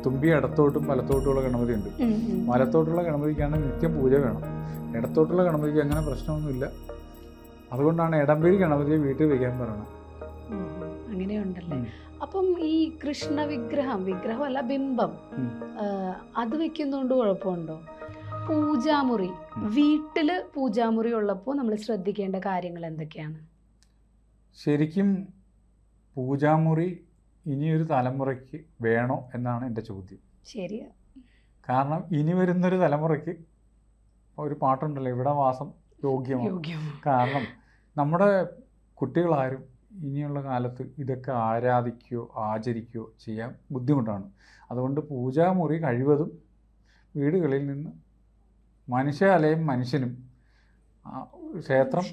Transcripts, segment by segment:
തുമ്പി ഇടത്തോട്ടും വലത്തോട്ടുമുള്ള ഗണപതി ഉണ്ട്. വലത്തോട്ടുള്ള ഗണപതിക്കാണ് നിത്യം പൂജ വേണം. ഇടത്തോട്ടുള്ള ഗണപതിക്ക് അങ്ങനെ പ്രശ്നമൊന്നുമില്ല. അതുകൊണ്ടാണ് ഇടംപേരി ഗണപതിയെ വീട്ടിൽ വയ്ക്കാൻ പറയുന്നത്. അങ്ങനെയുണ്ടല്ലേ. അപ്പം ഈ കൃഷ്ണ വിഗ്രഹമല്ല ബിംബം, അത് വെക്കുന്നോണ്ട് കുഴപ്പമുണ്ടോ? പൂജാമുറി, വീട്ടില് പൂജാമുറി ഉള്ളപ്പോൾ നമ്മൾ ശ്രദ്ധിക്കേണ്ട കാര്യങ്ങൾ എന്തൊക്കെയാണ്? ശരിക്കും പൂജാമുറി ഇനിയൊരു തലമുറയ്ക്ക് വേണോ എന്നാണ് എൻ്റെ ചോദ്യം. ശരിയാ. കാരണം ഇനി വരുന്നൊരു തലമുറയ്ക്ക് ഒരു പാട്ടുണ്ടല്ലോ, ഇവിടെ വാസം യോഗ്യമാണ്. കാരണം നമ്മുടെ കുട്ടികളാരും ഇനിയുള്ള കാലത്ത് ഇതൊക്കെ ആരാധിക്കുകയോ ആചരിക്കുകയോ ചെയ്യാൻ ബുദ്ധിമുട്ടാണ്. അതുകൊണ്ട് പൂജാമുറി കഴിവതും വീടുകളിൽ നിന്ന് മനുഷ്യാലയം മനുഷ്യനും ക്ഷേത്രം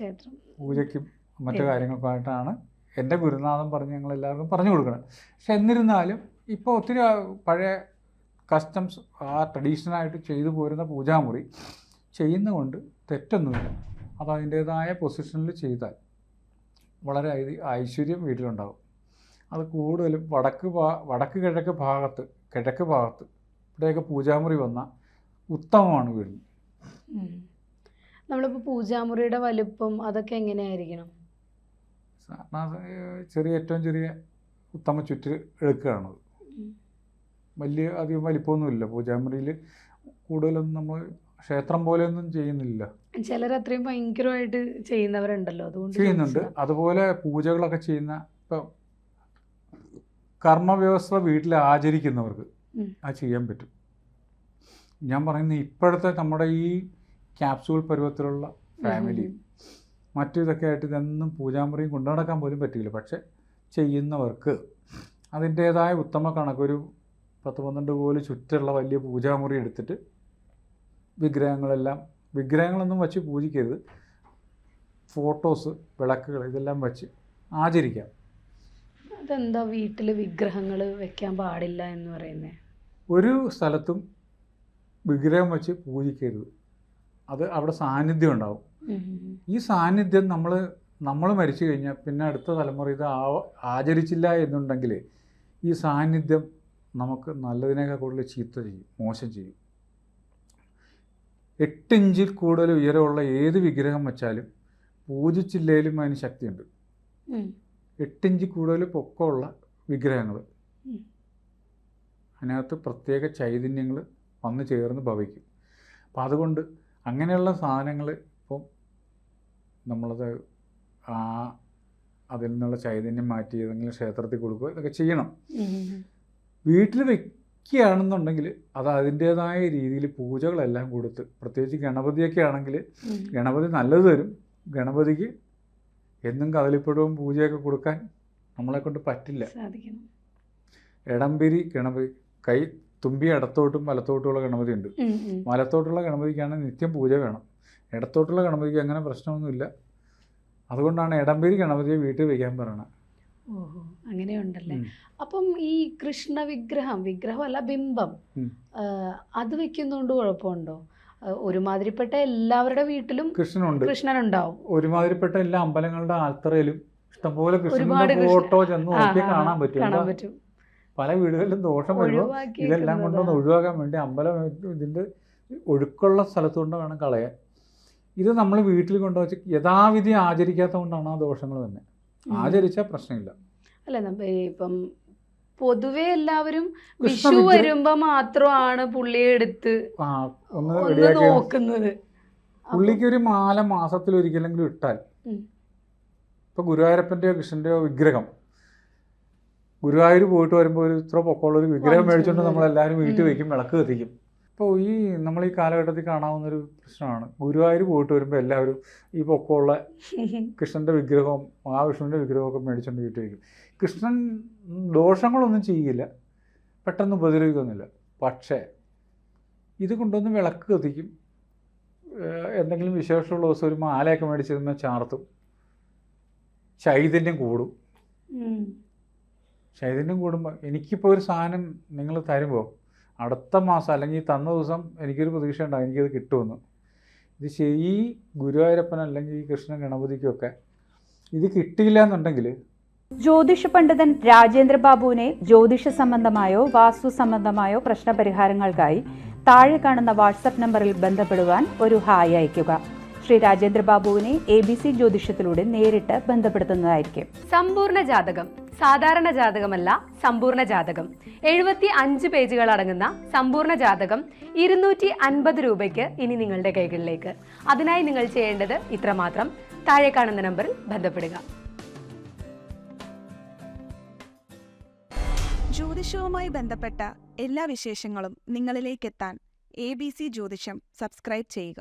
പൂജയ്ക്കും മറ്റു കാര്യങ്ങൾക്കായിട്ടാണ് എൻ്റെ ഗുരുനാഥൻ പറഞ്ഞ് ഞങ്ങളെല്ലാവർക്കും പറഞ്ഞു കൊടുക്കണം. പക്ഷെ എന്നിരുന്നാലും ഇപ്പോൾ ഒത്തിരി പഴയ കസ്റ്റംസ് ട്രഡീഷണലായിട്ട് ചെയ്തു പോരുന്ന പൂജാമുറി ചെയ്യുന്നതുകൊണ്ട് തെറ്റൊന്നുമില്ല. അത് അതിൻ്റേതായ പൊസിഷനിൽ ചെയ്താൽ വളരെ ഐശ്വര്യം വീട്ടിലുണ്ടാകും. അത് കൂടുതലും വടക്ക് കിഴക്ക് ഭാഗത്ത് ഇവിടെയൊക്കെ പൂജാമുറി വന്നാൽ ഉത്തമമാണ് വീടിന്. നമ്മളിപ്പോൾ പൂജാമുറിയുടെ വലുപ്പം അതൊക്കെ എങ്ങനെയായിരിക്കണം? ഏറ്റവും ചെറിയ ഉത്തമ ചുറ്റ് എടുക്കുകയാണത്. അധികം വലിപ്പമൊന്നുമില്ല പൂജാമുറിയിൽ. കൂടുതലൊന്നും നമ്മൾ ക്ഷേത്രം പോലെയൊന്നും ചെയ്യുന്നില്ല. ചിലർ അത്രയും ഭയങ്കരമായിട്ട് ചെയ്യുന്നവരുണ്ടല്ലോ, അതുകൊണ്ട് ചെയ്യുന്നുണ്ട്. അതുപോലെ പൂജകളൊക്കെ ചെയ്യുന്ന ഇപ്പം കർമ്മവ്യവസ്ഥ വീട്ടിൽ ആചരിക്കുന്നവർക്ക് അത് ചെയ്യാൻ പറ്റും. ഞാൻ പറയുന്നത് ഇപ്പോഴത്തെ നമ്മുടെ ഈ ക്യാപ്സൂൾ പരുവത്തിലുള്ള ഫാമിലിയും മറ്റു ഇതൊക്കെ ആയിട്ട് ഇതൊന്നും പൂജാമുറിയും കൊണ്ടു നടക്കാൻ പോലും പറ്റില്ല. പക്ഷെ ചെയ്യുന്നവർക്ക് അതിൻ്റേതായ ഉത്തമ കണക്കൊരു 10-12 കോല് ചുറ്റുള്ള വലിയ പൂജാമുറി എടുത്തിട്ട് വിഗ്രഹങ്ങളൊന്നും വച്ച് പൂജിക്കരുത്. ഫോട്ടോസ്, വിളക്കുകൾ ഇതെല്ലാം വച്ച് ആചരിക്കാം. അതെന്താ വീട്ടിൽ വിഗ്രഹങ്ങൾ വെക്കാൻ പാടില്ല എന്ന് പറയുന്നത്? ഒരു സ്ഥലത്തും വിഗ്രഹം വച്ച് പൂജിക്കരുത്. അത് അവിടെ സാന്നിധ്യം ഉണ്ടാവും. ഈ സാന്നിധ്യം നമ്മൾ മരിച്ചു കഴിഞ്ഞാൽ പിന്നെ അടുത്ത തലമുറ ഇത് ആചരിച്ചില്ല എന്നുണ്ടെങ്കിൽ ഈ സാന്നിധ്യം നമുക്ക് നല്ലതിനേക്കാൾ കൂടുതൽ ചീത്ത ചെയ്യും, മോശം ചെയ്യും. 8 ഇഞ്ചിൽ കൂടുതൽ ഉയരമുള്ള ഏത് വിഗ്രഹം വെച്ചാലും പൂജിച്ചില്ലേലും അതിന് ശക്തിയുണ്ട്. 8 ഇഞ്ച് കൂടുതൽ പൊക്കമുള്ള വിഗ്രഹങ്ങൾ അതിനകത്ത് പ്രത്യേക ചൈതന്യങ്ങൾ വന്നു ചേർന്ന് ഭവിക്കും. അപ്പം അതുകൊണ്ട് അങ്ങനെയുള്ള സാധനങ്ങൾ ഇപ്പം നമ്മളത് അതിൽ നിന്നുള്ള ചൈതന്യം മാറ്റി ഏതെങ്കിലും ക്ഷേത്രത്തിൽ കൊടുക്കുക, ഇതൊക്കെ ചെയ്യണം. വീട്ടിൽ വയ്ക്കുകയാണെന്നുണ്ടെങ്കിൽ അത് അതിൻ്റേതായ രീതിയിൽ പൂജകളെല്ലാം കൊടുത്ത്, പ്രത്യേകിച്ച് ഗണപതിയൊക്കെ ആണെങ്കിൽ ഗണപതി നല്ലത് തരും. ഗണപതിക്ക് എന്നും കദളിപ്പഴവും പൂജയൊക്കെ കൊടുക്കാൻ നമ്മളെ കൊണ്ട് പറ്റില്ല. ഇടംപേരി ഗണപതി തുമ്പി ഇടത്തോട്ടും വലത്തോട്ടുമുള്ള ഗണപതി ഉണ്ട്. വലത്തോട്ടുള്ള ഗണപതിക്കാണ് നിത്യം പൂജ വേണം. ഇടത്തോട്ടുള്ള ഗണപതിക്ക് അങ്ങനെ പ്രശ്നമൊന്നുമില്ല. അതുകൊണ്ടാണ് ഇടംപേരി ഗണപതിയെ വീട്ടിൽ വയ്ക്കാൻ പറയണത്. ഓഹോ, അങ്ങനെയുണ്ടല്ലേ. അപ്പം ഈ കൃഷ്ണ വിഗ്രഹമല്ല ബിംബം, അത് വെക്കുന്നോണ്ട് കുഴപ്പമുണ്ടോ? ഒരുമാതിരിപ്പെട്ട എല്ലാവരുടെ വീട്ടിലും കൃഷ്ണനുണ്ടാവും. ഒരുമാതിരിപ്പെട്ട എല്ലാ അമ്പലങ്ങളുടെ ആൽത്തറയിലും ഇഷ്ടംപോലെ കൃഷ്ണന്റെ ഫോട്ടോ ചെന്ന് നോക്കി കാണാൻ പറ്റും. പല വീടുകളിലും ദോഷം വരുമ്പോൾ ഇതെല്ലാം കൊണ്ടൊന്ന് ഒഴിവാക്കാൻ വേണ്ടി അമ്പലം ഇതിൻ്റെ ഒഴുക്കുള്ള സ്ഥലത്തുകൊണ്ട് വേണം കളയാൻ. ഇത് നമ്മൾ വീട്ടിൽ കൊണ്ടുവച്ച് യഥാവിധി ആചരിക്കാത്ത കൊണ്ടാണ് ആ ദോഷങ്ങൾ തന്നെ. ആചരിച്ചാൽ പ്രശ്നമില്ല. അല്ല, ഇപ്പം പൊതുവെ എല്ലാവരും വിഷു വരുമ്പോ മാത്രമാണ് പുള്ളിയെ എടുത്ത് ഒന്ന് നോക്കുന്നത്. പുള്ളിക്ക് ഒരു മാല മാസത്തിലൊരിക്കലെങ്കിലും ഇട്ടാൽ, ഇപ്പൊ ഗുരുവായൂരപ്പൻ്റെയോ കൃഷ്ണൻ്റെയോ വിഗ്രഹം ഗുരുവായൂർ പോയിട്ട് വരുമ്പോൾ ഒരു ഇത്ര പൊക്കമുള്ളൊരു വിഗ്രഹം മേടിച്ചുകൊണ്ട് നമ്മളെല്ലാവരും വീട്ടിൽ വയ്ക്കും, വിളക്ക് കത്തിക്കും. ഇപ്പോൾ നമ്മൾ ഈ കാലഘട്ടത്തിൽ കാണാവുന്നൊരു പ്രശ്നമാണ്. ഗുരുവായൂർ പോയിട്ട് വരുമ്പോൾ എല്ലാവരും ഈ പൊക്കമുള്ള കൃഷ്ണൻ്റെ വിഗ്രഹവും മഹാവിഷ്ണുവിൻ്റെ വിഗ്രഹമൊക്കെ മേടിച്ചുകൊണ്ട് വീട്ടിൽ വയ്ക്കും. കൃഷ്ണൻ ദോഷങ്ങളൊന്നും ചെയ്യില്ല, പെട്ടെന്ന് ഉപദ്രവിക്കൊന്നുമില്ല. പക്ഷേ ഇത് കൊണ്ടൊന്ന് വിളക്ക് കത്തിക്കും, എന്തെങ്കിലും വിശേഷമുള്ള ദിവസം ഒരു മാലയൊക്കെ മേടിച്ചിരുന്ന ചാർത്തും, ചൈതന്യം കൂടും. ചൈതന്യം കൂടുമ്പോൾ എനിക്കിപ്പോൾ ഒരു സാധനം നിങ്ങൾ തരുമ്പോൾ അടുത്ത മാസം അല്ലെങ്കിൽ തന്ന ദിവസം എനിക്കൊരു പ്രതീക്ഷ ഉണ്ടാകും എനിക്കത് കിട്ടുമെന്ന്. ഇത് ഈ ഗുരുവായൂരപ്പൻ അല്ലെങ്കിൽ ഈ കൃഷ്ണ ഗണപതിക്കൊക്കെ ഇത് കിട്ടിയില്ല എന്നുണ്ടെങ്കിൽ ജ്യോതിഷ പണ്ഡിതൻ രാജേന്ദ്ര ബാബുവിനെ ജ്യോതിഷ സംബന്ധമായോ വാസ്തു സംബന്ധമായോ പ്രശ്നപരിഹാരങ്ങൾക്കായി താഴെ കാണുന്ന വാട്സപ്പ് നമ്പറിൽ ബന്ധപ്പെടുവാൻ ഒരു ഹായ് അയയ്ക്കുക. ശ്രീ രാജേന്ദ്ര ബാബുവിനെ ABC ജ്യോതിഷത്തിലൂടെ നേരിട്ട് ബന്ധപ്പെടുത്തുന്നതായിരിക്കും. സമ്പൂർണ്ണ ജാതകം സാധാരണ ജാതകമല്ല, സമ്പൂർണ്ണ ജാതകം 75 പേജുകൾ അടങ്ങുന്ന സമ്പൂർണ്ണ ജാതകം 250 രൂപയ്ക്ക് ഇനി നിങ്ങളുടെ കൈകളിലേക്ക്. അതിനായി നിങ്ങൾ ചെയ്യേണ്ടത് ഇത്രമാത്രം: താഴെ കാണുന്ന നമ്പറിൽ ബന്ധപ്പെടുക. ജ്യോതിഷവുമായി ബന്ധപ്പെട്ട എല്ലാ വിശേഷങ്ങളും നിങ്ങളിലേക്കെത്താൻ ABC ജ്യോതിഷം സബ്സ്ക്രൈബ് ചെയ്യുക.